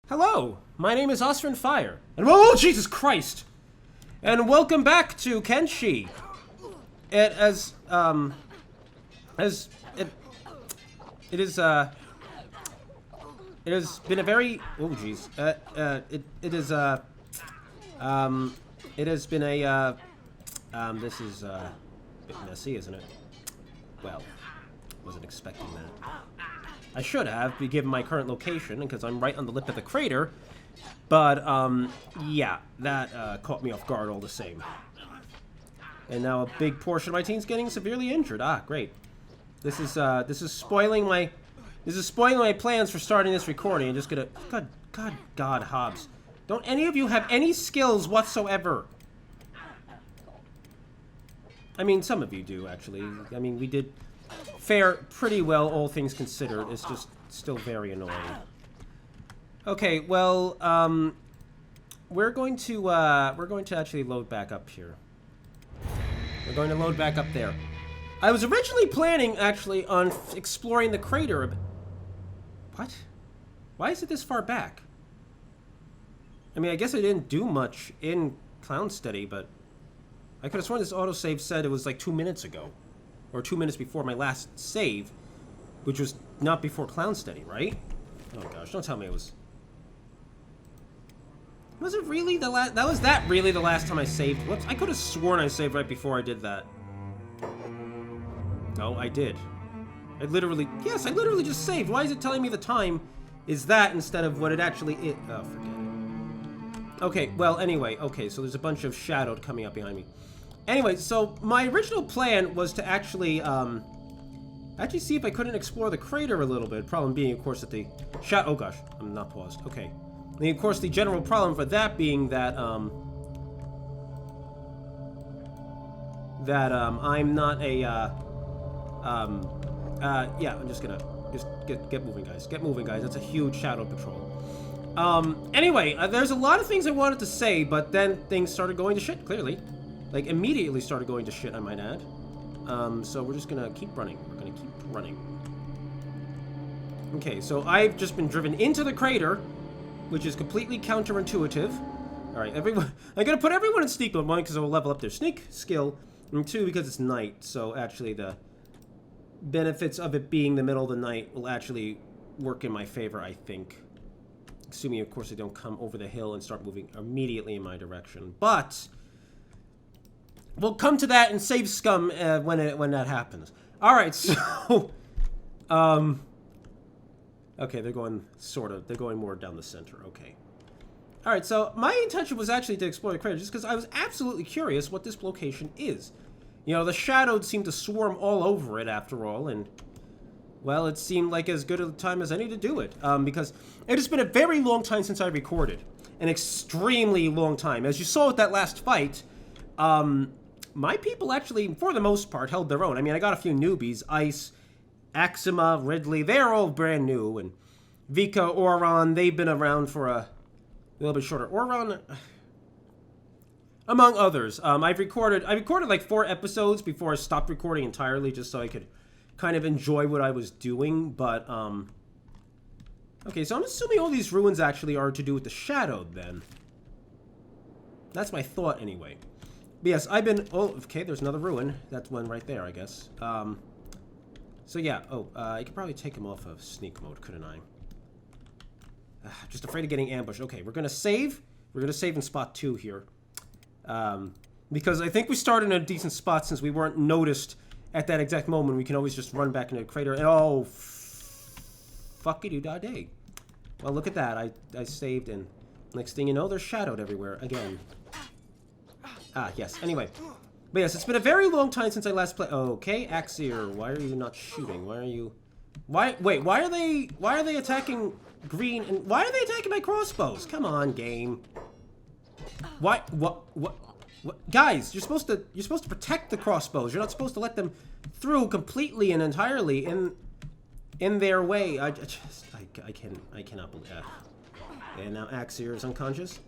Hello, my name is Osrin Fire, and oh, Jesus Christ! And welcome back to Kenshi. It has been a very, oh jeez, this is a bit messy, isn't it? Well, wasn't expecting that. I should have, given my current location, because I'm right on the lip of the crater. But, yeah, that caught me off guard all the same. And now a big portion of my team's getting severely injured. Ah, great. This is spoiling my plans for starting this recording. I'm just gonna, God, Hobbs. Don't any of you have any skills whatsoever? I mean, some of you do, actually. I mean, we did fare pretty well, all things considered. It's just still very annoying. Okay, well, we're going to actually load back up here. We're going to load back up there. I was originally planning, actually, on exploring the crater a bit. What? Why is it this far back? I mean, I guess I didn't do much in Clown Steady, but I could have sworn this autosave said it was like 2 minutes ago. Or 2 minutes before my last save, which was not before Clown Steady, right? Oh gosh, don't tell me it was... Was it really the last... Was that really the last time I saved? Whoops, I could have sworn I saved right before I did that. No, I did. Yes, I literally just saved. Why is it telling me the time is that instead of what it actually is? Oh, forget it. Okay, well, anyway, okay, so there's a bunch of shadowed coming up behind me. Anyway, so my original plan was to actually see if I couldn't explore the crater a little bit. Problem being, of course, that the oh gosh, I'm not paused. Okay. And of course, the general problem for that being that I'm not a yeah, I'm just gonna get moving, guys. Get moving, guys. That's a huge shadow patrol. Anyway, there's a lot of things I wanted to say, but then things started going to shit. Clearly. Like, immediately started going to shit, I might add. So we're just gonna keep running. We're gonna keep running. Okay, so I've just been driven into the crater, which is completely counterintuitive. Alright, everyone... I'm gonna put everyone in sneak mode, one, because it will level up their sneak skill, and two, because it's night, so actually the benefits of it being the middle of the night will actually work in my favor, I think. Assuming, of course, they don't come over the hill and start moving immediately in my direction. But... we'll come to that and save scum when that happens. All right, so, okay, they're going more down the center. Okay. All right, so my intention was actually to explore the crater just because I was absolutely curious what this location is. You know, the shadows seem to swarm all over it after all, and well, it seemed like as good a time as any to do it because it has been a very long time since I recorded, an extremely long time. As you saw with that last fight, my people actually, for the most part, held their own. I mean, I got a few newbies. Ice, Axima, Ridley, they're all brand new. And Vika, Oron, they've been around for a little bit shorter. Oron, among others. I recorded like 4 episodes before I stopped recording entirely, just so I could kind of enjoy what I was doing. But, okay, so I'm assuming all these ruins actually are to do with the Shadowed, then. That's my thought, anyway. But yes, I've been... oh, okay, there's another ruin. That's one right there, I guess. So yeah, I could probably take him off of sneak mode, couldn't I? Just afraid of getting ambushed. Okay, we're gonna save. We're gonna save in spot 2 here. Because I think we started in a decent spot since we weren't noticed at that exact moment. We can always just run back into the crater and... oh, fucky-doo-da-day. Well, look at that. I saved, and next thing you know, they're shadowed everywhere again. Ah, yes. Anyway. But yes, it's been a very long time since I last played. Okay, Axir, why are you not shooting? Why are you... wait, why are they attacking green, and why are they attacking my crossbows? Come on, game. Why... what? Guys, you're supposed to protect the crossbows. You're not supposed to let them through completely and entirely in their way. I cannot believe that. And now Axir is unconscious.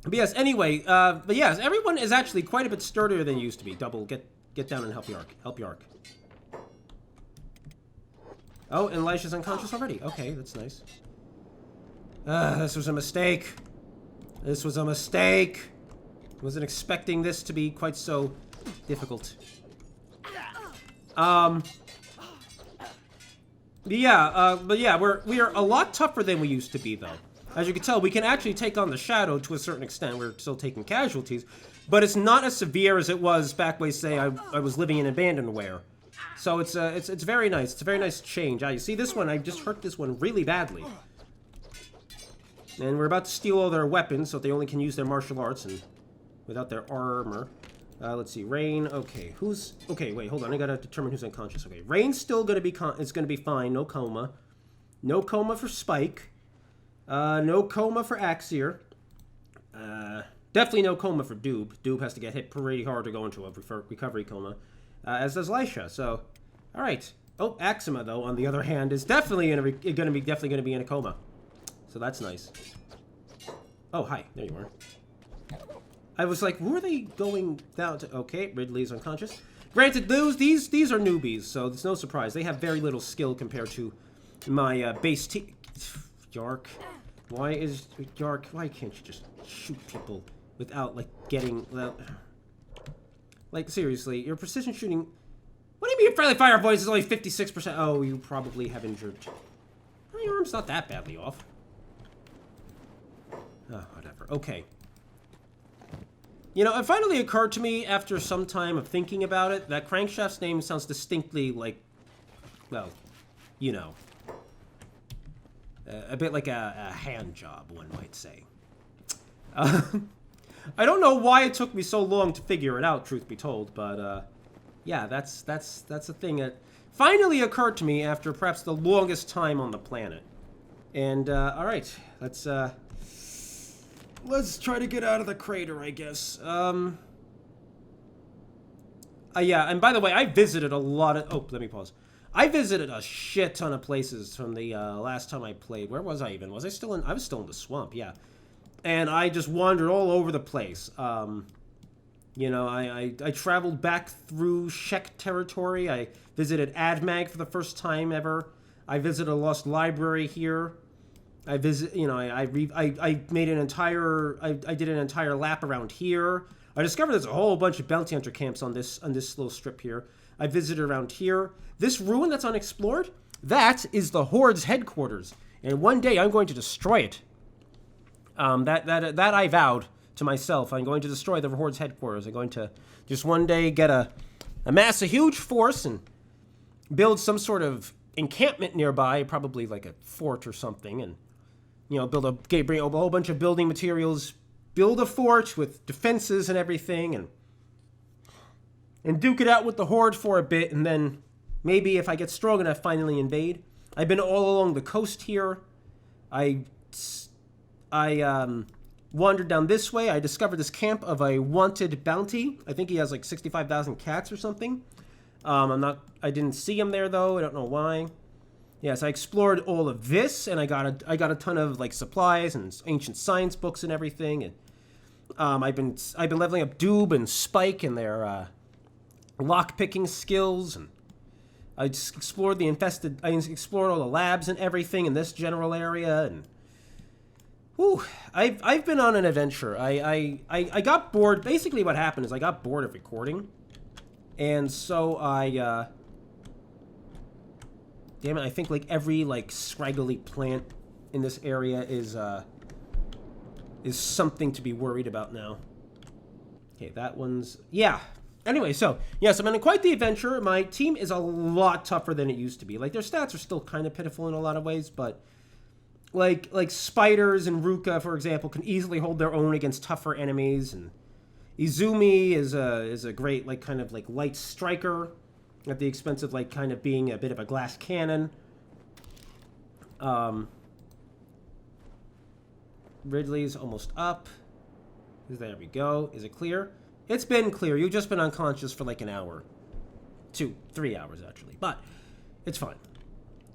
But yes, anyway, but yes, everyone is actually quite a bit sturdier than used to be. Double, get down and help Yark. Help Yark. Oh, and Elisha's unconscious already. Okay, that's nice. This was a mistake. This was a mistake. Wasn't expecting this to be quite so difficult. But yeah, we are a lot tougher than we used to be, though. As you can tell, we can actually take on the Shadow to a certain extent. We're still taking casualties, but it's not as severe as it was back when, say, I was living in Abandonware. So it's very nice. It's a very nice change. You see this one? I just hurt this one really badly. And we're about to steal all their weapons, so they only can use their martial arts and without their armor. Let's see, Rain. Okay, okay? Wait, hold on. I gotta determine who's unconscious. Okay, Rain's still gonna be fine. No coma. No coma for Spike. No coma for Axier. Definitely no coma for Doob. Doob has to get hit pretty hard to go into a recovery coma. As does Lisha. So, all right. Oh, Axima though, on the other hand, is definitely gonna be in a coma. So that's nice. Oh, hi. There you are. I was like, who are they going down to? Okay, Ridley's unconscious. Granted, these are newbies, so it's no surprise. They have very little skill compared to my base team. Yark. Why can't you just shoot people without, like, getting... Like, seriously, your precision shooting... What do you mean friendly fire voice is only 56%? Oh, you probably have injured... Oh, your arm's not that badly off. Oh, whatever. Okay. You know, it finally occurred to me after some time of thinking about it that Crankshaft's name sounds distinctly like, well, you know, a bit like a hand job, one might say. I don't know why it took me so long to figure it out, truth be told, but yeah, that's a thing that finally occurred to me after perhaps the longest time on the planet. And all right, let's try to get out of the crater, I guess. Yeah, and by the way, I visited a lot of... Oh, let me pause. I visited a shit ton of places from the last time I played. Where was I even? Was I still in... I was still in the swamp, yeah. And I just wandered all over the place. You know, I traveled back through Shek territory. I visited Admag for the first time ever. I visited a lost library here. I did an entire lap around here. I discovered there's a whole bunch of bounty hunter camps on this little strip here. I visited around here. This ruin that's unexplored, that is the Horde's headquarters. And one day I'm going to destroy it. That I vowed to myself. I'm going to destroy the Horde's headquarters. I'm going to just one day amass a huge force and build some sort of encampment nearby, probably like a fort or something, and you know, bring a whole bunch of building materials, build a fort with defenses and everything, and duke it out with the Horde for a bit, and then maybe if I get strong enough, finally invade. I've been all along the coast here. I wandered down this way. I discovered this camp of a wanted bounty. I think he has like 65,000 cats or something. I didn't see him there though. I don't know why. Yes, I explored all of this, and I got a ton of like supplies and ancient science books and everything. And I've been leveling up Doob and Spike and their lock picking skills, and I just explored I explored all the labs and everything in this general area, and whew, I've been on an adventure. I got bored. Basically, what happened is I got bored of recording, and so damn it, I think like every like scraggly plant in this area is something to be worried about now. Okay, that one's... Yeah. Anyway, so, yes, I'm on quite the adventure. My team is a lot tougher than it used to be. Like, their stats are still kind of pitiful in a lot of ways, but... Like Spiders and Ruka, for example, can easily hold their own against tougher enemies, and Izumi is a great, like, kind of, like, light striker at the expense of, like, kind of being a bit of a glass cannon. Ridley's almost up. There we go. Is it clear? It's been clear. You've just been unconscious for like an hour. 3 hours, actually. But it's fine.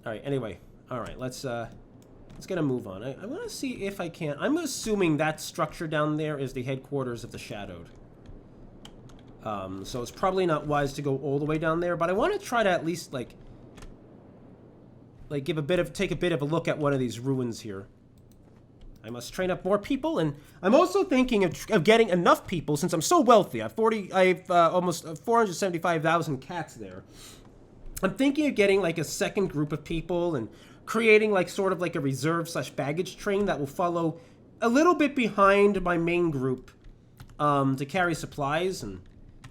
All right, anyway. All right, let's get a move on. I want to see if I can... I'm assuming that structure down there is the headquarters of the Shadowed. So it's probably not wise to go all the way down there, but I want to try to at least, like take a bit of a look at one of these ruins here. I must train up more people, and I'm also thinking of getting enough people since I'm so wealthy. I've almost 475,000 cats there. I'm thinking of getting like a second group of people and creating like sort of like a reserve / baggage train that will follow a little bit behind my main group to carry supplies and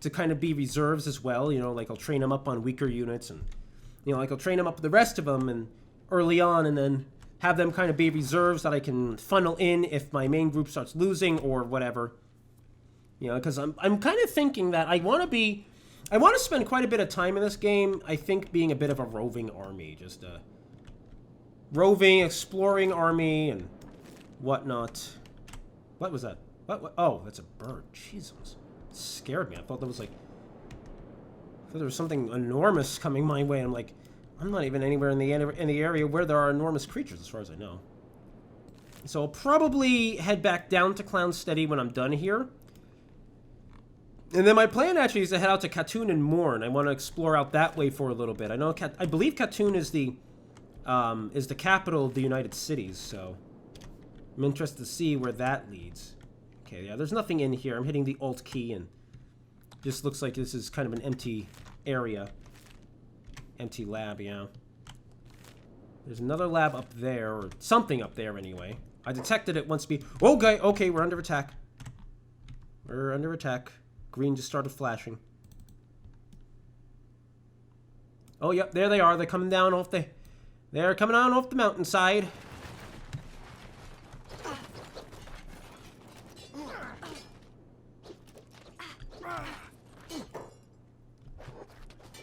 to kind of be reserves as well. You know, like I'll train them up on weaker units and, you know, like I'll train them up with the rest of them and early on and then have them kind of be reserves that I can funnel in if my main group starts losing or whatever. You know, because I'm kind of thinking that I want to spend quite a bit of time in this game, I think, being a bit of a roving army. Just a roving, exploring army and whatnot. What was that? What? Oh, that's a bird. Jesus. It scared me. I thought there was there was something enormous coming my way. I'm like, I'm not even anywhere in the area where there are enormous creatures, as far as I know. So I'll probably head back down to Clownsteady when I'm done here. And then my plan actually is to head out to Katoon and Morn. I want to explore out that way for a little bit. I believe Katoon is the capital of the United Cities, so I'm interested to see where that leads. Okay, yeah, there's nothing in here. I'm hitting the Alt key, and just looks like this is kind of an empty area. Empty lab, yeah. There's another lab up there, or something up there anyway. I detected it once. Okay, we're under attack. We're under attack. Green just started flashing. Oh, yep, there they are. They're coming down off the... They're coming on off the mountainside.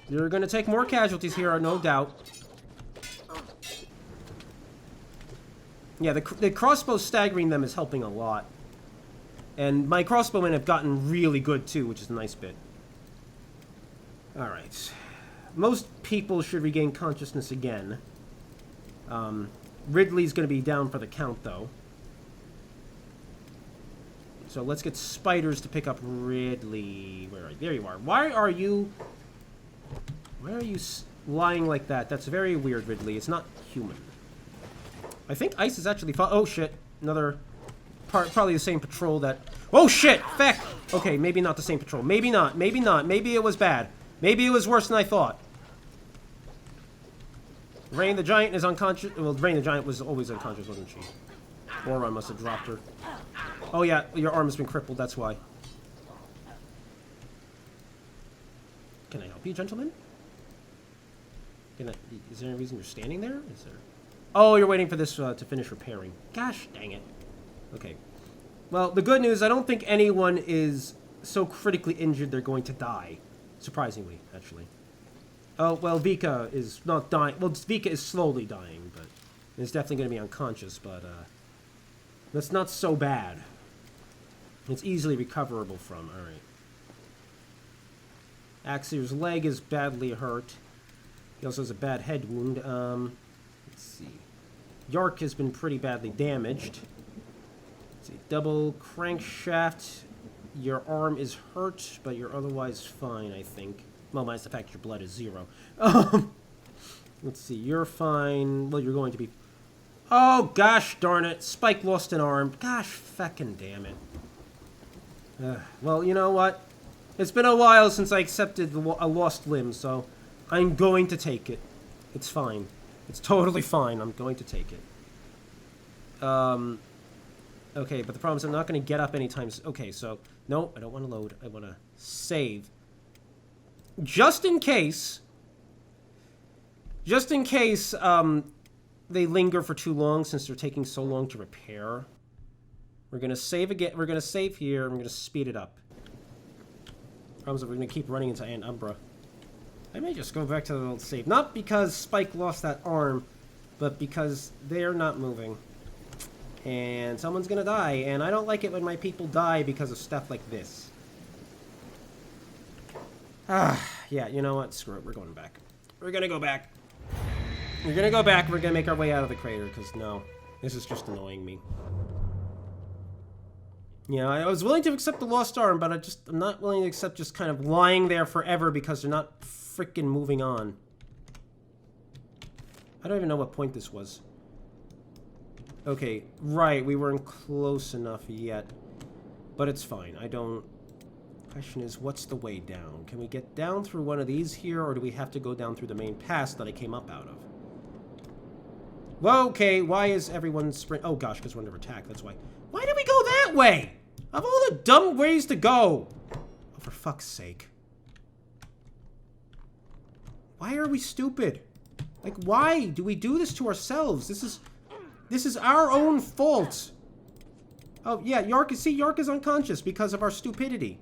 You're going to take more casualties here, no doubt. Yeah, the crossbow staggering them is helping a lot. And my crossbowmen have gotten really good, too, which is a nice bit. Alright. Most people should regain consciousness again. Ridley's going to be down for the count, though. So let's get spiders to pick up Ridley. Where are you? There you are. Why are you lying like that? That's very weird, Ridley. It's not human. I think Ice is actually... Oh, shit. Another... Probably the same patrol that... Oh, shit! Feck! Okay, maybe not the same patrol. Maybe not. Maybe not. Maybe it was bad. Maybe it was worse than I thought. Rain the Giant is unconscious. Well, Rain the Giant was always unconscious, wasn't she? Or I must have dropped her. Oh, yeah. Your arm has been crippled. That's why. Can I help you, gentlemen? Is there any reason you're standing there? Is there... Oh, you're waiting for this to finish repairing. Gosh, dang it. Okay. Well, the good news, I don't think anyone is so critically injured they're going to die. Surprisingly, actually. Oh, well, Vika is not dying. Well, Vika is slowly dying, but it's definitely going to be unconscious, but that's not so bad. It's easily recoverable from. All right. Axier's leg is badly hurt. He also has a bad head wound. Let's see. Yark has been pretty badly damaged. Let's see. Double crankshaft. Your arm is hurt, but you're otherwise fine, I think. Well, minus the fact your blood is 0. Let's see. You're fine. Well, you're going to be... Oh, gosh darn it. Spike lost an arm. Gosh feckin' damn it. Well, you know what? It's been a while since I accepted a lost limb, so I'm going to take it. It's fine. It's totally fine. I'm going to take it. Okay, but the problem is I'm not going to get up anytime soon. Okay, so... No, I don't want to load. I want to save. Just in case... Just in case, they linger for too long since they're taking so long to repair. We're going to save again. We're going to save here. And we're going to speed it up. Problem is we're going to keep running into Aunt Umbra. I may just go back to the old save. Not because Spike lost that arm, but because they're not moving. And someone's going to die. And I don't like it when my people die because of stuff like this. Yeah, you know what? Screw it. We're going back. We're going to go back. We're going to go back. We're going to make our way out of the crater because, no, this is just annoying me. You know, I was willing to accept the lost arm, but I'm not willing to accept just kind of lying there forever because they're not freaking moving on. I don't even know what point this was. Okay, right, we weren't close enough yet. But it's fine. I don't... Question is, what's the way down? Can we get down through one of these here, or do we have to go down through the main pass that I came up out of? Well, okay, why is everyone sprint... Oh gosh, because we're under attack, that's why. Why did we go that way? Of all the dumb ways to go! Oh, for fuck's sake. Why are we stupid? Like, why do we do this to ourselves? This is our own fault. Oh, yeah, Yark is unconscious because of our stupidity.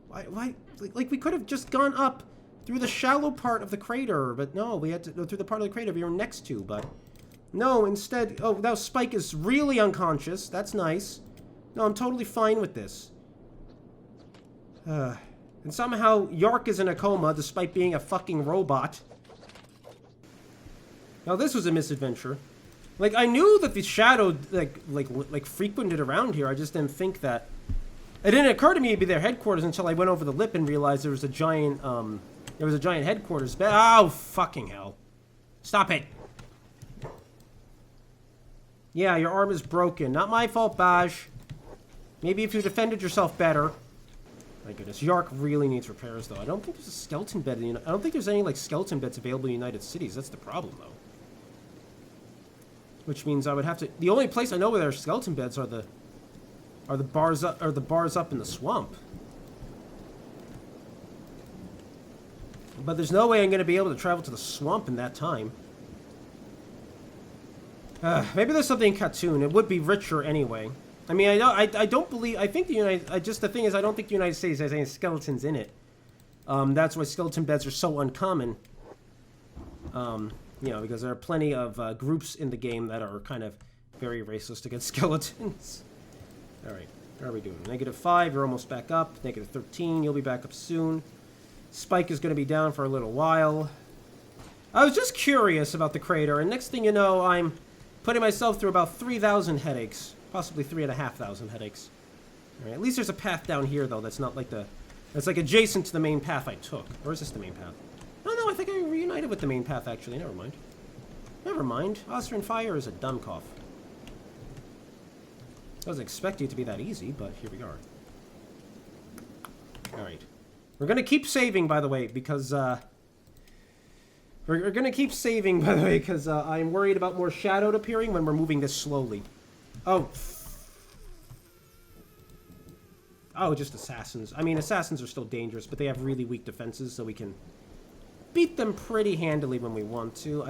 Why? Like, we could have just gone up through the shallow part of the crater, but no, we had to go through the part of the crater we were next to, but... No, instead... Oh, now Spike is really unconscious. That's nice. No, I'm totally fine with this. And somehow, Yark is in a coma, despite being a fucking robot. Now, this was a misadventure. Like, I knew that the shadow, like frequented around here. I just didn't think that... It didn't occur to me to be their headquarters until I went over the lip and realized there was a giant, headquarters. Oh, fucking hell. Stop it. Yeah, your arm is broken. Not my fault, Baj. Maybe if you defended yourself better. My goodness, Yark really needs repairs, though. I don't think there's a skeleton bed in the... I don't think there's any, like, skeleton beds available in the United Cities. That's the problem, though. Which means I would have to... The only place I know where there are skeleton beds are the bars up in the swamp. But there's no way I'm going to be able to travel to the swamp in that time. Maybe there's something in Khatun. It would be richer anyway. I mean, I don't believe... I think the United... Just the thing is, I don't think the United States has any skeletons in it. That's why skeleton beds are so uncommon. You know, because there are plenty of groups in the game that are kind of very racist against skeletons. Alright, how are we doing? -5, you're almost back up. -13, you'll be back up soon. Spike is going to be down for a little while. I was just curious about the crater, and next thing you know, I'm putting myself through about 3,000 headaches. Possibly 3,500 headaches. Alright, at least there's a path down here, though, that's not like the... That's like adjacent to the main path I took. Or is this the main path? Oh, no, I think I reunited with the main path, actually. Never mind. Never mind. Austrian Fire is a dumb cough. I wasn't expecting it to be that easy, but here we are. Alright. We're gonna keep saving, by the way, because, We're gonna keep saving, by the way, because, I'm worried about more shadowed appearing when we're moving this slowly. Oh. Oh, just assassins. I mean, assassins are still dangerous, but they have really weak defenses, so we can beat them pretty handily when we want to.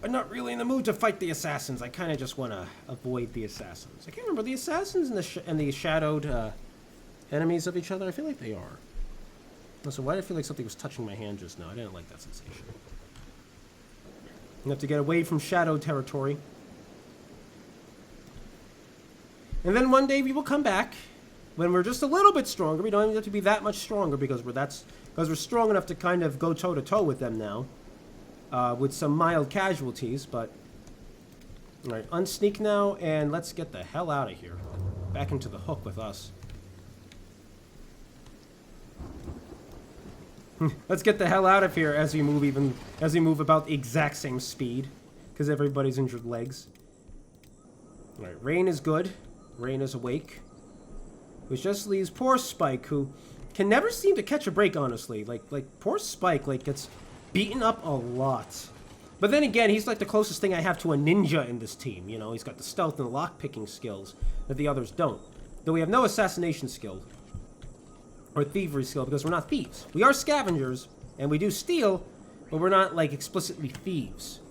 I'm not really in the mood to fight the assassins. I kind of just want to avoid the assassins. I can't remember. The assassins and the shadowed enemies of each other? I feel like they are. Also, why did I feel like something was touching my hand just now? I didn't like that sensation. You have to get away from shadow territory. And then one day we will come back when we're just a little bit stronger. We don't even have to be that much stronger because we're strong enough to kind of go toe-to-toe with them now. With some mild casualties, but... Alright, unsneak now, and let's get the hell out of here. Back into the hook with us. Let's get the hell out of here as we move about the exact same speed. Because everybody's injured legs. Alright, Rain is good. Rain is awake. Which just leaves poor Spike, who can never seem to catch a break, honestly. Like poor Spike, gets beaten up a lot. But then again, he's like the closest thing I have to a ninja in this team. You know, he's got the stealth and lock-picking skills that the others don't. Though we have no assassination skill. Or thievery skill, because we're not thieves. We are scavengers, and we do steal, but we're not, like, explicitly thieves.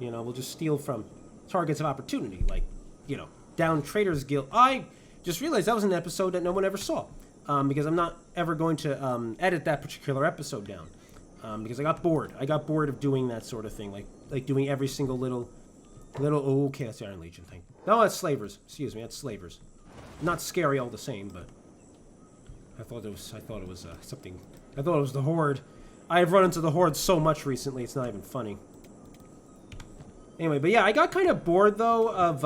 You know, we'll just steal from targets of opportunity, like, you know, down Trader's Guild. I just realized that was an episode that no one ever saw, because I'm not ever going to edit that particular episode down, because I got bored. I got bored of doing that sort of thing, like doing every single little. Oh, okay, that's the Iron Legion thing. No, that's slavers. Excuse me, that's slavers. Not scary all the same, but I thought it was something. I thought it was the Horde. I have run into the Horde so much recently, it's not even funny. Anyway, but yeah, I got kind of bored, though, of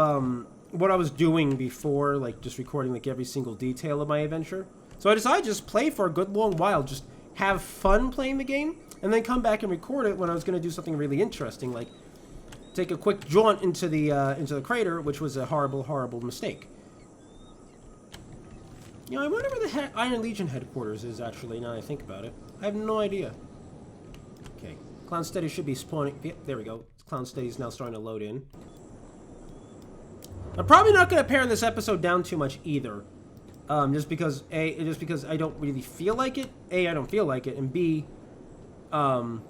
what I was doing before, like, just recording, like, every single detail of my adventure. So I decided to just play for a good long while, just have fun playing the game, and then come back and record it when I was going to do something really interesting, like take a quick jaunt into the crater, which was a horrible, horrible mistake. You know, I wonder where the Iron Legion headquarters is, actually, now that I think about it. I have no idea. Okay. Clown Steady should be spawning. Yep, there we go. Clown Steady's now starting to load in. I'm probably not going to pare this episode down too much either. Just because I don't really feel like it. A, I don't feel like it, and B, well,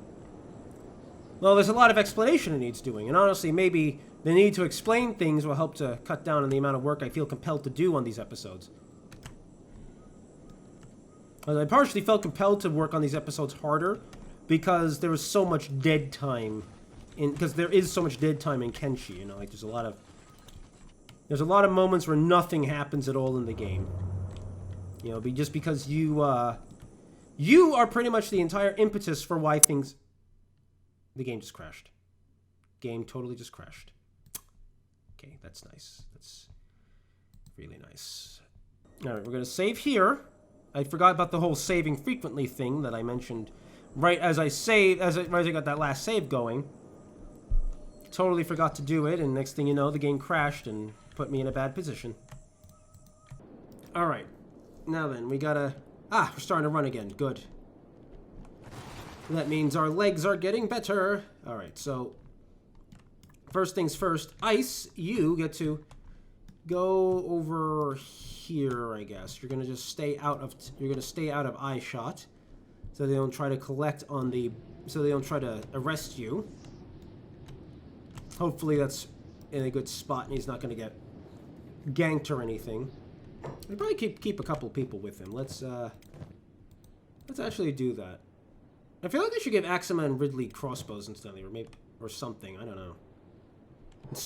there's a lot of explanation it needs doing, and honestly, maybe the need to explain things will help to cut down on the amount of work I feel compelled to do on these episodes. I partially felt compelled to work on these episodes harder because there was so much dead time because there is so much dead time in Kenshi, you know, like there's a lot of moments where nothing happens at all in the game. You know, just because you are pretty much the entire impetus for why things... The game just crashed. Game totally just crashed. Okay, that's nice. That's really nice. Alright, we're going to save here. I forgot about the whole saving frequently thing that I mentioned right as I got that last save going. Totally forgot to do it, and next thing you know, the game crashed and put me in a bad position. Alright. Now then, we gotta... Ah, we're starting to run again. Good. That means our legs are getting better. Alright, so... First things first. Ice, you get to go over here, I guess. You're gonna just stay out of... You're gonna stay out of eye shot. So they don't try to collect on the... So they don't try to arrest you. Hopefully that's in a good spot and he's not gonna get ganked or anything. We'll probably keep a couple people with him. Let's actually do that. I feel like they should give Axima and Ridley crossbows instantly, or maybe something. I don't know.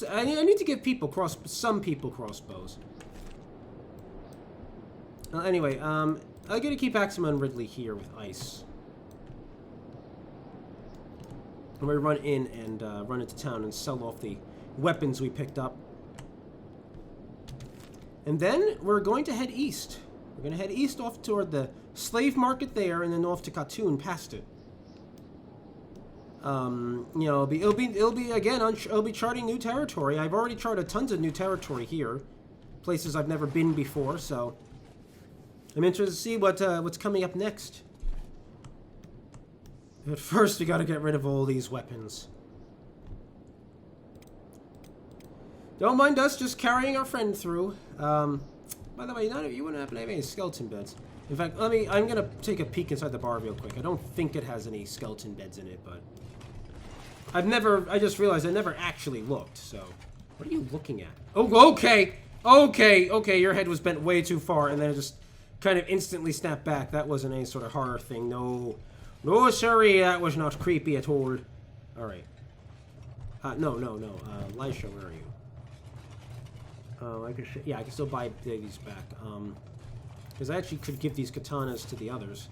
I need to give some people crossbows. Anyway, I'm gonna keep Axima and Ridley here with ice. And we run in and run into town and sell off the weapons we picked up. And then we're going to head east. We're going to head east off toward the slave market there, and then off to Khatun past it. You know, it'll be charting new territory. I've already charted tons of new territory here, places I've never been before. So I'm interested to see what's coming up next. But first, we got to get rid of all these weapons. Don't mind us just carrying our friend through. By the way, you wouldn't happen to have any skeleton beds. In fact, I'm gonna take a peek inside the bar real quick. I don't think it has any skeleton beds in it, but I just realized I never actually looked, so. What are you looking at? Oh, okay, your head was bent way too far, and then it just kind of instantly snapped back. That wasn't any sort of horror thing, no. No, sorry, that was not creepy at all. Alright. No. Lisha, where are you? I can still buy these back. Because I actually could give these katanas to the others.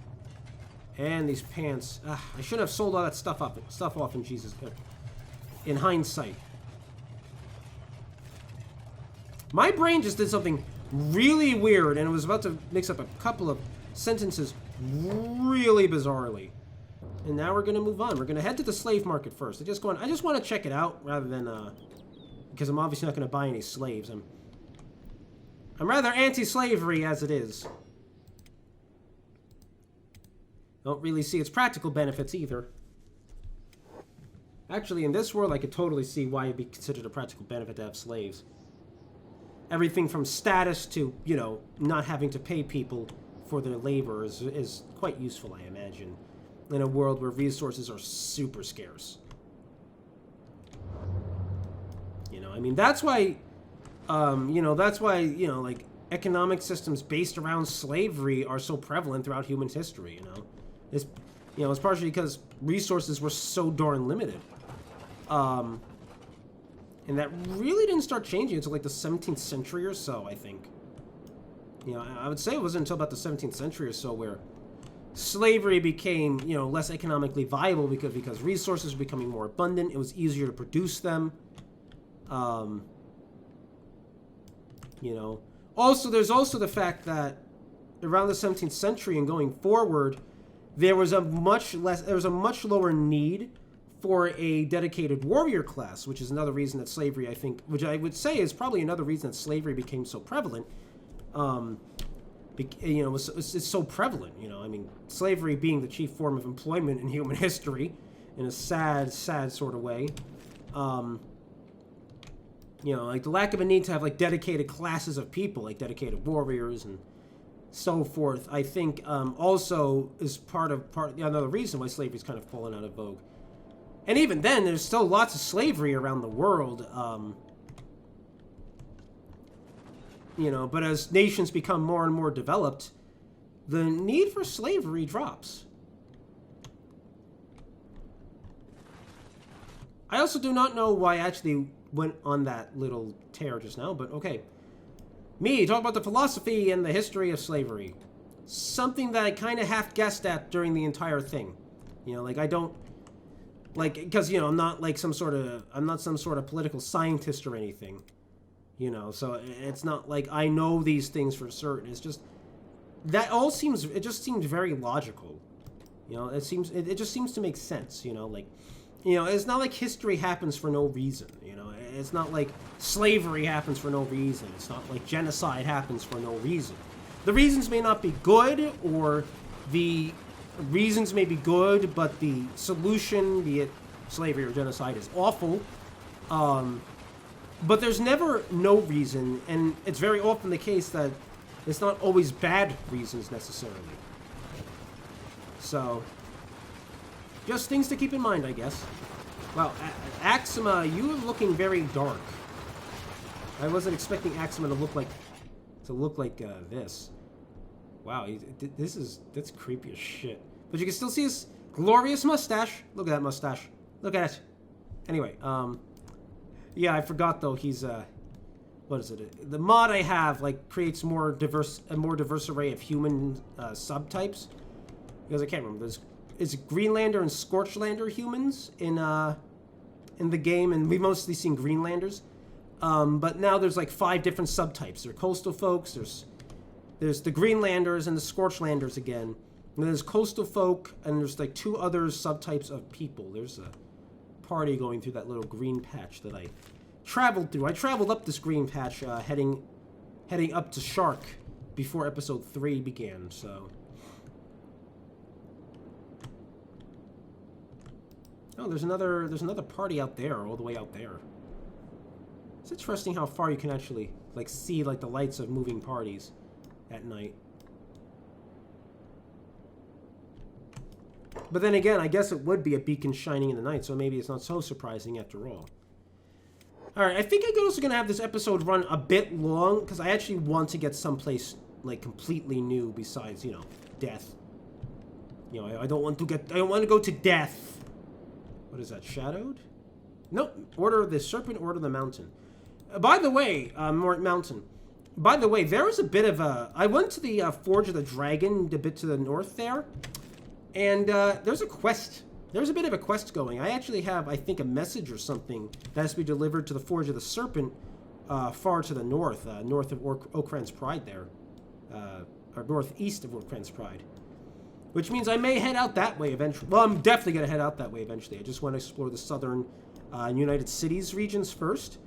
And these pants. I shouldn't have sold all that stuff off in in hindsight. My brain just did something really weird, and it was about to mix up a couple of sentences really bizarrely. And now we're going to move on. We're going to head to the slave market first. I just want to check it out rather than because I'm obviously not going to buy any slaves. I'm rather anti-slavery as it is. Don't really see its practical benefits either. Actually, in this world, I could totally see why it'd be considered a practical benefit to have slaves. Everything from status to, you know, not having to pay people for their labor is quite useful, I imagine, in a world where resources are super scarce. You know, I mean, that's why, like, economic systems based around slavery are so prevalent throughout human history, you know? It's partially because resources were so darn limited. And that really didn't start changing until, like, the 17th century or so, I think. You know, I would say it wasn't until about the 17th century or so where slavery became, you know, less economically viable because resources were becoming more abundant. It was easier to produce them. You know. Also, there's also the fact that around the 17th century and going forward, there was a much lower need for a dedicated warrior class, which is another reason that slavery, I think, which I would say is probably another reason that slavery became so prevalent. It's so prevalent, you know. I mean, slavery being the chief form of employment in human history, in a sad sort of way. Like the lack of a need to have like dedicated classes of people, like dedicated warriors and so forth, I think also is part another reason why slavery's kind of fallen out of vogue. And even then, there's still lots of slavery around the world. But as nations become more and more developed, the need for slavery drops. I also do not know why I actually went on that little tear just now, but okay. Me, talk about the philosophy and the history of slavery. Something that I kind of half guessed at during the entire thing. I don't... because, I'm not some sort of political scientist or anything. So it's not like I know these things for certain. It's just, it just seems very logical. It just seems to make sense, it's not like history happens for no reason, It's not like slavery happens for no reason. It's not like genocide happens for no reason. The reasons may not be good, or the reasons may be good, but the solution, be it slavery or genocide, is awful. But there's never no reason, and it's very often the case that it's not always bad reasons necessarily. So, just things to keep in mind, I guess. Wow, Axima, you are looking very dark. I wasn't expecting Axima to look like this. Wow, that's creepy as shit. But you can still see his glorious mustache. Look at that mustache. Look at it. Anyway, yeah, I forgot though. He's what is it? The mod I have creates a more diverse array of human subtypes. Because I can't remember. It's Greenlander and Scorchlander humans in the game, and we've mostly seen Greenlanders. But now there's 5 different subtypes. There are coastal folks. There's the Greenlanders and the Scorchlanders again. And there's coastal folk, and there's 2 other subtypes of people. There's a party going through that little green patch that I traveled through. I traveled up this green patch, heading up to Shark before episode 3 began. So, oh, there's another party out there, all the way out there. It's interesting how far you can actually see the lights of moving parties at night. But then again, I guess it would be a beacon shining in the night, so maybe it's not so surprising after all. Alright, I think I'm also going to have this episode run a bit long, because I actually want to get someplace, completely new besides, death. I don't want to go to death. What is that, Shadowed? Nope, Order of the Serpent, Order of the Mountain. By the way, Mountain. By the way, there was a bit of a... I went to the Forge of the Dragon, a bit to the north there. And there's a quest. There's a bit of a quest going. I actually have, I think, a message or something that has to be delivered to the Forge of the Serpent far to the north. North of Oakran's Pride there. Or northeast of Oakran's Pride. Which means I may head out that way eventually. Well, I'm definitely going to head out that way eventually. I just want to explore the southern United Cities regions first.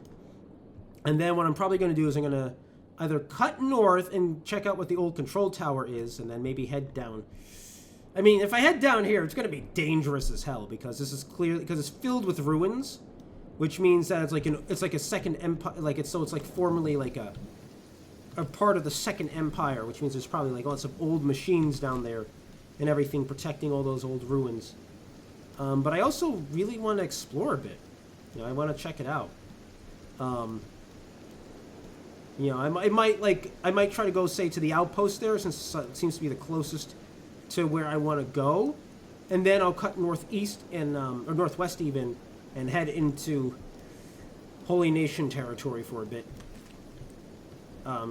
And then what I'm probably going to do is I'm going to either cut north and check out what the old control tower is, and then maybe head down. I mean, if I head down here, it's going to be dangerous as hell, because this is because it's filled with ruins, which means that it's like a second empire, it's formerly a part of the Second Empire, which means there's probably lots of old machines down there and everything protecting all those old ruins. But I also really want to explore a bit. I want to check it out. I might try to go, say, to the outpost there, since it seems to be the closest to where I want to go, and then I'll cut northeast and or northwest even, and head into Holy Nation territory for a bit.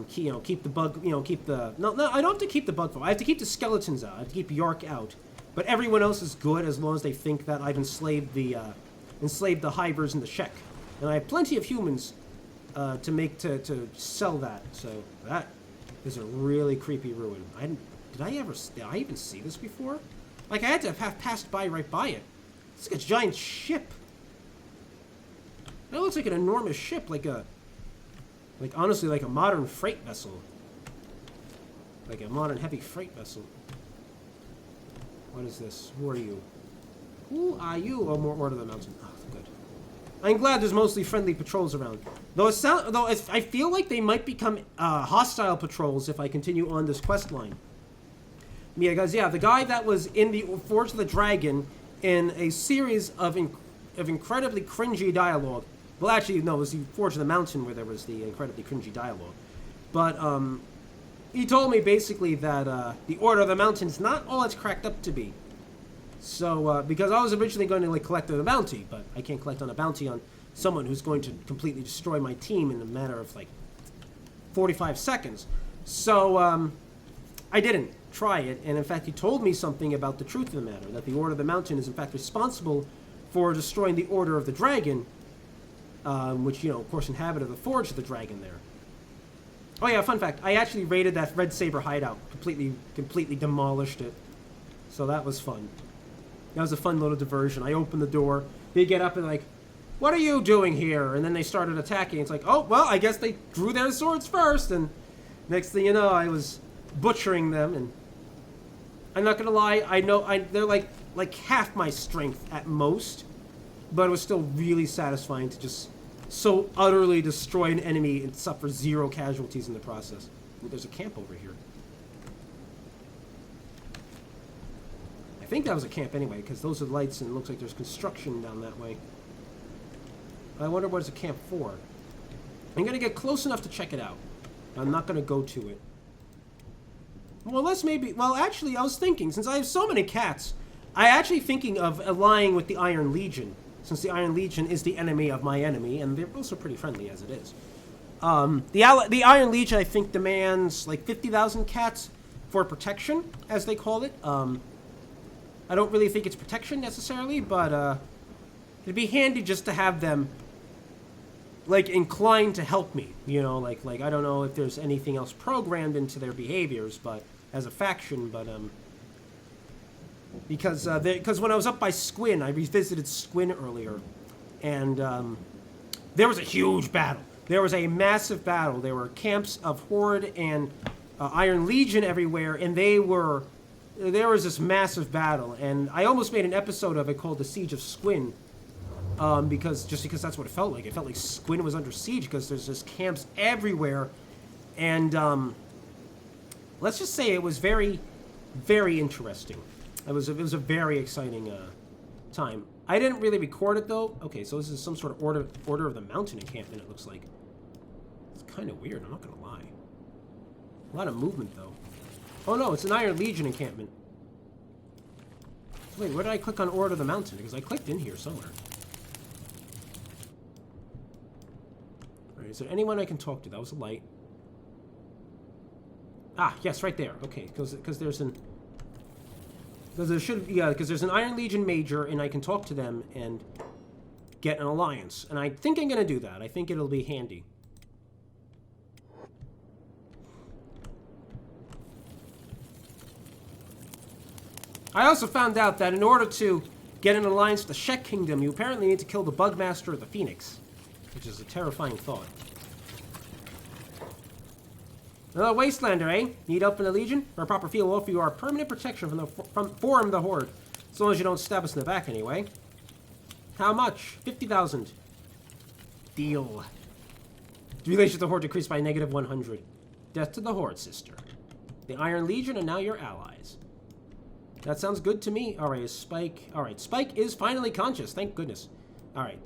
Keep the bug, keep the no. I don't have to keep the bug. I have to keep the skeletons out. I have to keep Yark out. But everyone else is good as long as they think that I've enslaved the hivers and the Shek, and I have plenty of humans to sell that. So that is a really creepy ruin. Did I even see this before? I had to have passed right by it. It's like a giant ship. That looks like an enormous ship, like honestly, like a modern freight vessel. Like a modern heavy freight vessel. What is this? Who are you? Who are you? Oh, more Order of the Mountain. Oh, good. I'm glad there's mostly friendly patrols around. Though I feel like they might become hostile patrols if I continue on this quest line. Yeah, guys. Yeah, the guy that was in the Forge of the Dragon in a series of incredibly cringy dialogue. Well, actually, no, it was the Forge of the Mountain where there was the incredibly cringy dialogue. But he told me basically that the Order of the Mountain is not all it's cracked up to be. So, because I was originally going to like collect on a bounty, but I can't collect on a bounty on someone who's going to completely destroy my team in a matter of like 45 seconds. So, I didn't try it, and in fact he told me something about the truth of the matter, that the Order of the Mountain is in fact responsible for destroying the Order of the Dragon, which, you know, of course inhabited the Forge of the Dragon there. Oh yeah, fun fact, I actually raided that Red Saber hideout, completely demolished it. So that was fun. That was a fun little diversion. I opened the door, they get up and like, what are you doing here? And then they started attacking. It's like, oh, well, I guess they drew their swords first, and next thing you know, I was butchering them, and I'm not gonna lie, they're like half my strength at most, but it was still really satisfying to just so utterly destroy an enemy and suffer 0 casualties in the process. Ooh, there's a camp over here. I think that was a camp anyway, because those are lights and it looks like there's construction down that way. I wonder what it's a camp for. I'm gonna get close enough to check it out. I'm not gonna go to it. Well, actually, I was thinking, since I have so many cats, I'm actually thinking of allying with the Iron Legion, since the Iron Legion is the enemy of my enemy, and they're also pretty friendly as it is. The Iron Legion, I think, demands like 50,000 cats for protection, as they call it. I don't really think it's protection necessarily, but it'd be handy just to have them like inclined to help me, you know, like I don't know if there's anything else programmed into their behaviors, but as a faction, but because when I was up by Squin, I revisited Squin earlier, and there was a huge battle. There was a massive battle. There were camps of Horde and Iron Legion everywhere, and there was this massive battle, and I almost made an episode of it called The Siege of Squin, because that's what it felt like. It felt like Squin was under siege because there's just camps everywhere, and let's just say it was very, very interesting. It was a very exciting time. I didn't really record it though. Okay, so this is some sort of Order of the Mountain encampment. It looks like it's kind of weird. I'm not gonna lie. A lot of movement though. Oh no, it's an Iron Legion encampment. Wait, where did I click on Order of the Mountain? Because I clicked in here somewhere. Alright, is there anyone I can talk to? That was a light. Ah, yes, right there. Okay, because there's an... Because there's an Iron Legion Major, and I can talk to them and get an alliance. And I think I'm going to do that. I think it'll be handy. I also found out that in order to get an alliance with the Shek Kingdom, you apparently need to kill the Bugmaster of the Phoenix, which is a terrifying thought. Another Wastelander, eh? Need help in the Legion? For a proper field, we'll offer you our permanent protection from the Horde. As long as you don't stab us in the back, anyway. How much? 50,000. Deal. Relations to the Horde decreased by -100. Death to the Horde, sister. The Iron Legion are now your allies. That sounds good to me. Alright, Spike. Alright, Spike is finally conscious. Thank goodness. Alright.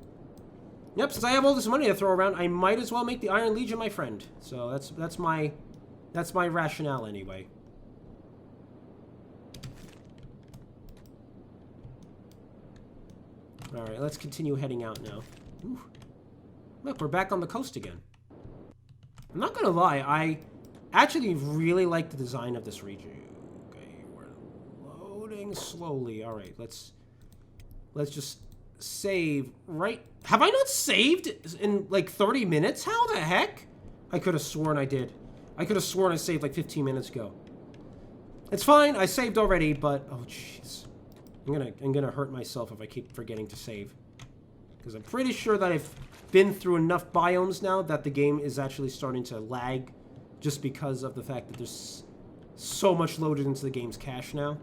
Yep, since I have all this money to throw around, I might as well make the Iron Legion my friend. So that's my rationale anyway. Alright, let's continue heading out now. Ooh. Look, we're back on the coast again. I'm not gonna lie, I actually really like the design of this region. Okay, we're loading slowly. Alright, let's just save right... Have I not saved in like 30 minutes? How the heck? I could have sworn I did. I could have sworn I saved like 15 minutes ago. It's fine, I saved already, but... Oh, jeez. I'm gonna hurt myself if I keep forgetting to save. Because I'm pretty sure that I've been through enough biomes now that the game is actually starting to lag just because of the fact that there's so much loaded into the game's cache now.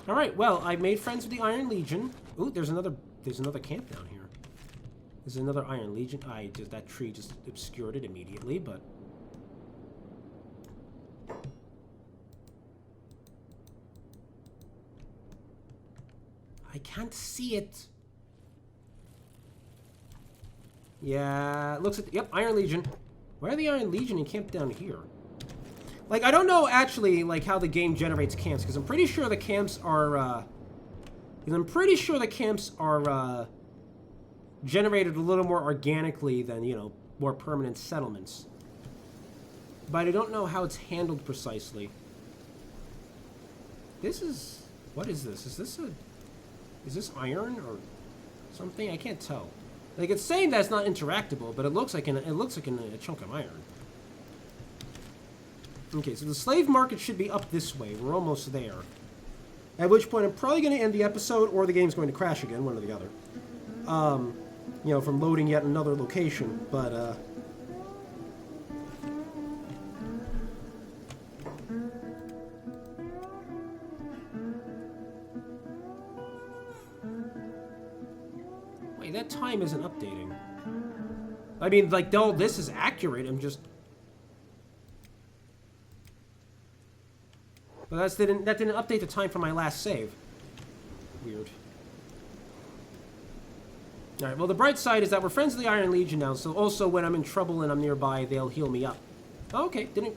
Alright, well, I made friends with the Iron Legion. Ooh, there's another camp down here. There's another Iron Legion. That tree just obscured it immediately, but... I can't see it. Yeah, it looks like... Yep, Iron Legion. Why are the Iron Legion encamped down here? Like, I don't know, actually, like, how the game generates camps, because I'm pretty sure the camps are, generated a little more organically than, you know, more permanent settlements. But I don't know how it's handled precisely. This is... What is this? Is this iron or something? I can't tell. Like, it's saying that it's not interactable, but it looks like a chunk of iron. Okay, so the slave market should be up this way. We're almost there. At which point I'm probably going to end the episode, or the game's going to crash again, one or the other. You know, from loading yet another location, but, Wait, that time isn't updating. I mean, like, no, this is accurate, I'm just... But that didn't update the time for my last save. Weird. Alright, well, the bright side is that we're friends of the Iron Legion now, so also when I'm in trouble and I'm nearby, they'll heal me up. Oh, okay, did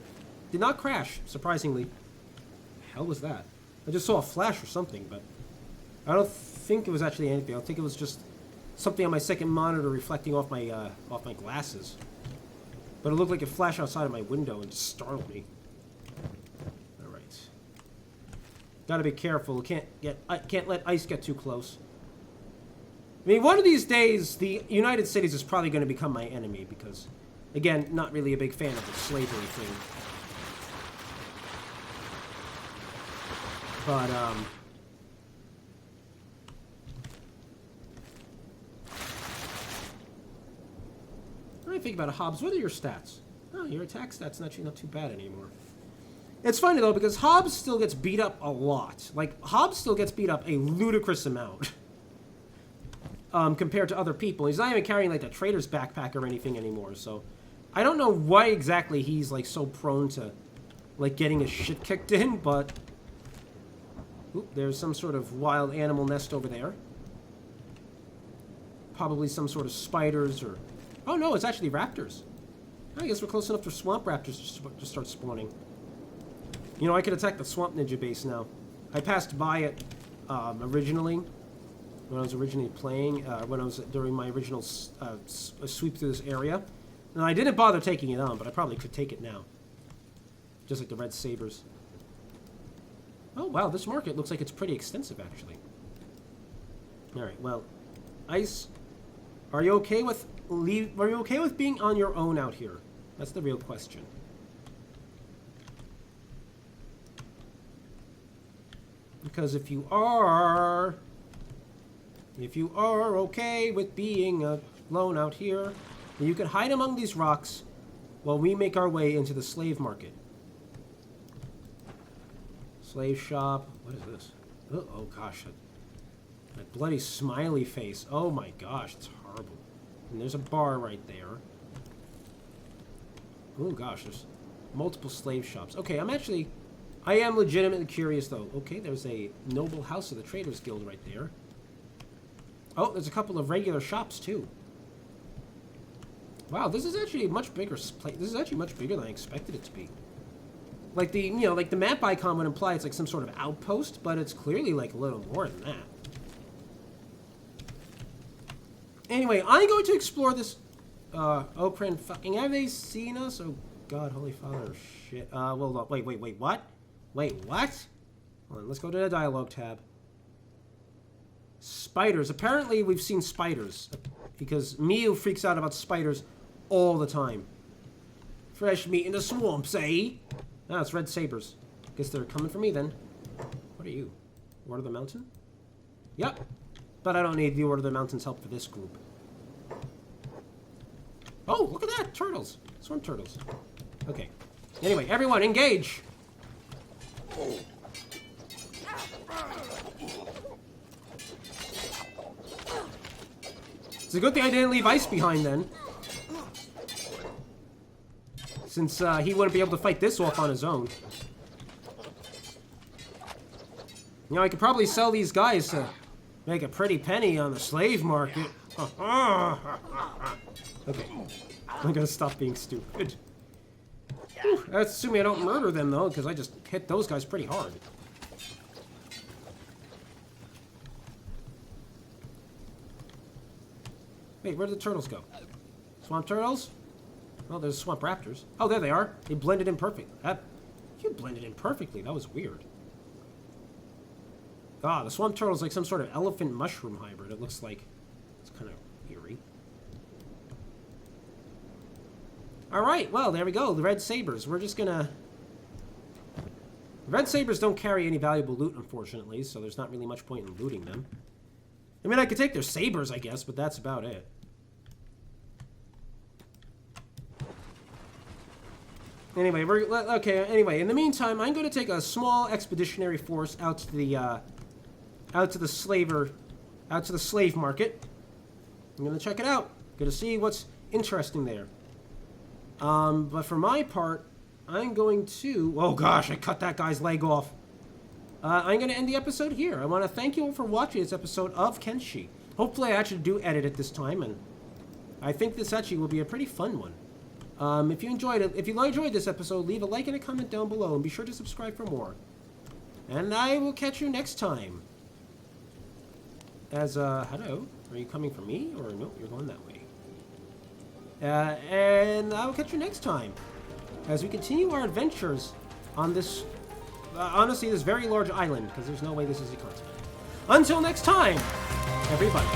not crash, surprisingly. The hell was that? I just saw a flash or something, but I don't think it was actually anything. I think it was just something on my second monitor reflecting off my glasses. But it looked like it flashed outside of my window and just startled me. Gotta be careful. Can't let ice get too close. I mean, one of these days, the United States is probably going to become my enemy because, again, not really a big fan of the slavery thing. But, when I think about it, Hobbs, what are your stats? Oh, your attack stats actually not too bad anymore. It's funny, though, because Hobbs still gets beat up a lot. Like, Hobbs still gets beat up a ludicrous amount. Compared to other people. He's not even carrying, like, the trader's backpack or anything anymore, so... I don't know why exactly he's, like, so prone to, like, getting his shit kicked in, but... Oop, there's some sort of wild animal nest over there. Probably some sort of spiders or... Oh, no, it's actually raptors. I guess we're close enough for swamp raptors to start spawning. You know, I could attack the Swamp Ninja base now. I passed by it originally, when I was originally playing, during my original sweep through this area. And I didn't bother taking it on, but I probably could take it now. Just like the red sabers. Oh, wow, this market looks like it's pretty extensive, actually. Alright, well, Ice, are you okay with being on your own out here? That's the real question. Because if you are okay with being alone out here, then you can hide among these rocks while we make our way into the slave market. Slave shop. What is this? Oh gosh, that bloody smiley face. Oh my gosh, it's horrible. And there's a bar right there. Oh gosh, there's multiple slave shops. Okay, I am legitimately curious, though. Okay, there's a noble house of the Traders Guild right there. Oh, there's a couple of regular shops, too. Wow, this is actually a much bigger place. This is actually much bigger than I expected it to be. Like the map icon would imply it's like some sort of outpost, but it's clearly like a little more than that. Anyway, I'm going to explore this... Okran fucking... Have they seen us? Oh, God, holy father, shit. Well, wait, what? Wait, what? Hold on, let's go to the dialogue tab. Spiders. Apparently, we've seen spiders. Because Miu freaks out about spiders all the time. Fresh meat in the swamps, eh? Ah, it's red sabers. Guess they're coming for me, then. What are you? Order of the Mountain? Yep. But I don't need the Order of the Mountain's help for this group. Oh, look at that! Turtles! Swim turtles. Okay. Anyway, everyone, engage! It's a good thing I didn't leave Ice behind then. Since he wouldn't be able to fight this off on his own. You know, I could probably sell these guys to make a pretty penny on the slave market. Okay. I'm gonna stop being stupid. Whew, that's assuming I don't murder them, though, because I just hit those guys pretty hard. Wait, where did the turtles go? Swamp turtles? Oh, there's swamp raptors. Oh, there they are. They blended in perfectly. You blended in perfectly. That was weird. Ah, the swamp turtle's like some sort of elephant mushroom hybrid. It looks like it's kind of eerie. Alright, well, there we go. The red sabers. We're just gonna... Red sabers don't carry any valuable loot, unfortunately, so there's not really much point in looting them. I mean, I could take their sabers, I guess, but that's about it. Anyway, okay, anyway, in the meantime, I'm going to take a small expeditionary force out to the slave market. I'm going to check it out. Going to see what's interesting there. But for my part, I'm going to... Oh gosh, I cut that guy's leg off. I'm going to end the episode here. I want to thank you all for watching this episode of Kenshi. Hopefully I actually do edit it this time, and I think this actually will be a pretty fun one. If you enjoyed this episode, leave a like and a comment down below, and be sure to subscribe for more. And I will catch you next time. Hello? Are you coming for me? Or no, you're going that way. And I will catch you next time. As we continue our adventures on this, honestly, this very large island, because there's no way this is a continent. Until next time, everybody.